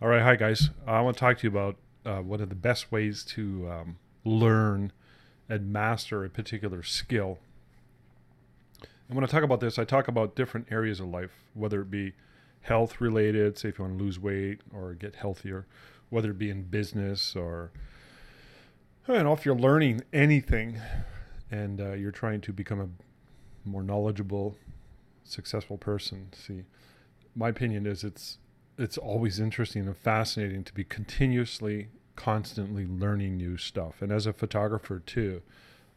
All right, hi guys. I want to talk to you about one of the best ways to learn and master a particular skill. And when I talk about this, I talk about different areas of life, whether it be health related, say if you want to lose weight or get healthier, whether it be in business or I don't know if you're learning anything and you're trying to become a more knowledgeable, successful person. See, my opinion is it's always interesting and fascinating to be continuously, constantly learning new stuff. And as a photographer too,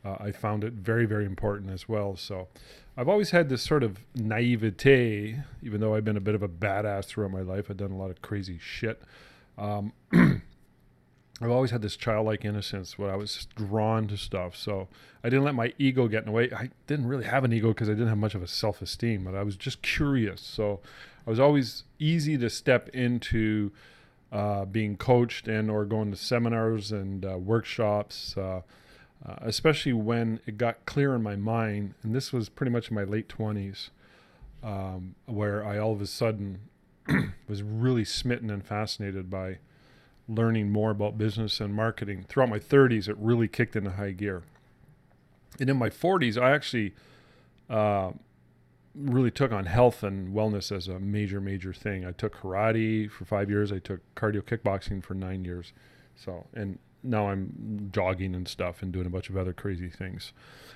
I found it very, very important as well. So I've always had this sort of naivete, even though I've been a bit of a badass throughout my life. I've done a lot of crazy shit. Um, I've always had this childlike innocence where I was just drawn to stuff. So I didn't let my ego get in the way. I didn't really have an ego because I didn't have much of a self-esteem, but I was just curious. So I was always easy to step into being coached and or going to seminars and workshops, especially when it got clear in my mind. And this was pretty much in my late 20s, where I all of a sudden was really smitten and fascinated by learning more about business and marketing. Throughout my 30s, it really kicked into high gear. And in my 40s, I actually uh, really took on health and wellness as a major, major thing. I took karate for 5 years. I took cardio kickboxing for 9 years. So, and now I'm jogging and stuff and doing a bunch of other crazy things.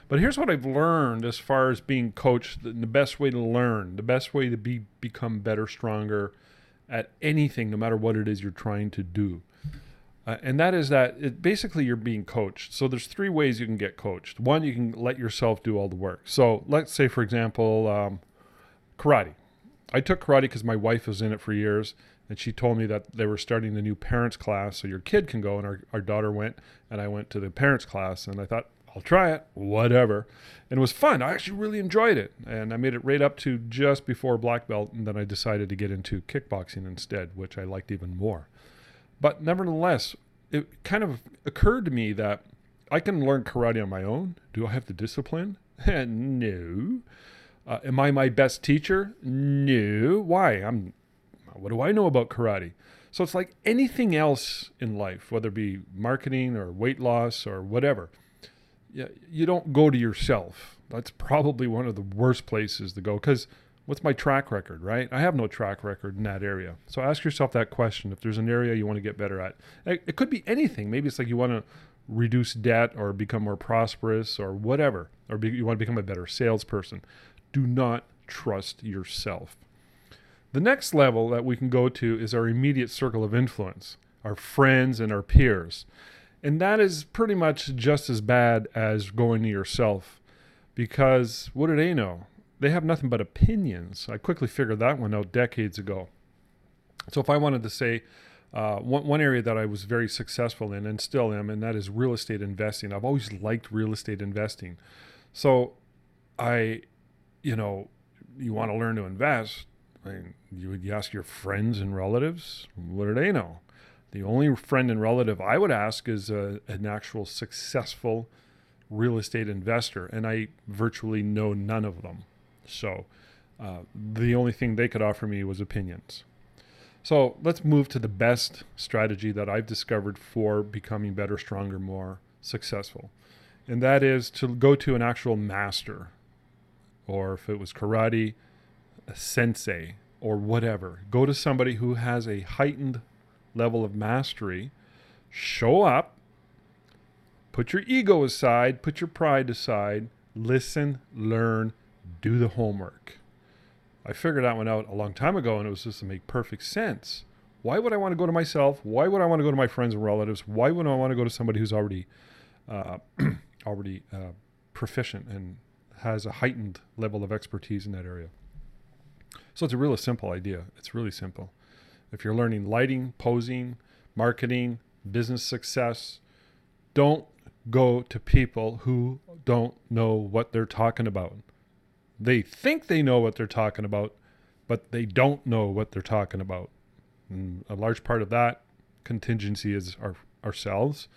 But here's what I've learned as far as being coached: the best way to learn, the best way to become better, stronger at anything, no matter what it is you're trying to do. And that is that basically you're being coached. So there's three ways you can get coached. One, you can let yourself do all the work. So let's say, for example, karate. I took karate because my wife was in it for years, and she told me that they were starting the new parents class, so your kid can go. And our daughter went, and I went to the parents class, and I thought, I'll try it, whatever. And it was fun. I actually really enjoyed it. And I made it right up to just before black belt, and then I decided to get into kickboxing instead, which I liked even more. But nevertheless, it kind of occurred to me that I can learn karate on my own. Do I have the discipline? No. Am I my best teacher? No. Why? What do I know about karate? So it's like anything else in life, whether it be marketing or weight loss or whatever. Yeah, you don't go to yourself. That's probably one of the worst places to go because what's my track record, right? I have no track record in that area. So ask yourself that question. If there's an area you want to get better at, it could be anything. Maybe it's like you want to reduce debt or become more prosperous or whatever, or you want to become a better salesperson. Do not trust yourself. The next level that we can go to is our immediate circle of influence, our friends and our peers. And that is pretty much just as bad as going to yourself because what do they know? They have nothing but opinions. I quickly figured that one out decades ago. So if I wanted to say one area that I was very successful in and still am, and that is real estate investing. I've always liked real estate investing. So I, you know, you want to learn to invest, I mean, you would ask your friends and relatives, what do they know? The only friend and relative I would ask is an actual successful real estate investor, and I virtually know none of them. So the only thing they could offer me was opinions. So let's move to the best strategy that I've discovered for becoming better, stronger, more successful. And that is to go to an actual master, or if it was karate, a sensei, or whatever. Go to somebody who has a heightened level of mastery. Show up, put your ego aside, put your pride aside, listen, learn, do the homework. I figured that one out a long time ago, and it was just to make perfect sense. Why would I want to go to myself? Why would I want to go to my friends and relatives? Why would I want to go to somebody who's already uh, already proficient and has a heightened level of expertise in that area? So it's a really simple idea. It's really simple. If you're learning lighting, posing, marketing, business success, don't go to people who don't know what they're talking about. They think they know what they're talking about, but they don't know what they're talking about. And a large part of that contingency is ourselves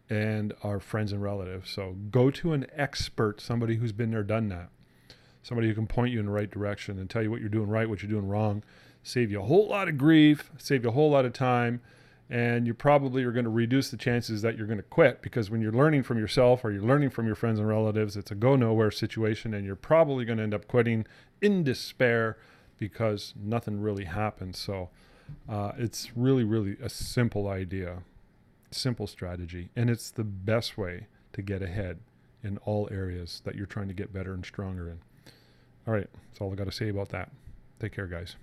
and our friends and relatives. So go to an expert, somebody who's been there, done that, somebody who can point you in the right direction and tell you what you're doing right, what you're doing wrong, save you a whole lot of grief, save you a whole lot of time, and you probably are going to reduce the chances that you're going to quit, because when you're learning from yourself or you're learning from your friends and relatives, it's a go nowhere situation, and you're probably going to end up quitting in despair because nothing really happened. So it's really, really a simple idea, simple strategy, and it's the best way to get ahead in all areas that you're trying to get better and stronger in. All right, that's all I got to say about that. Take care, guys.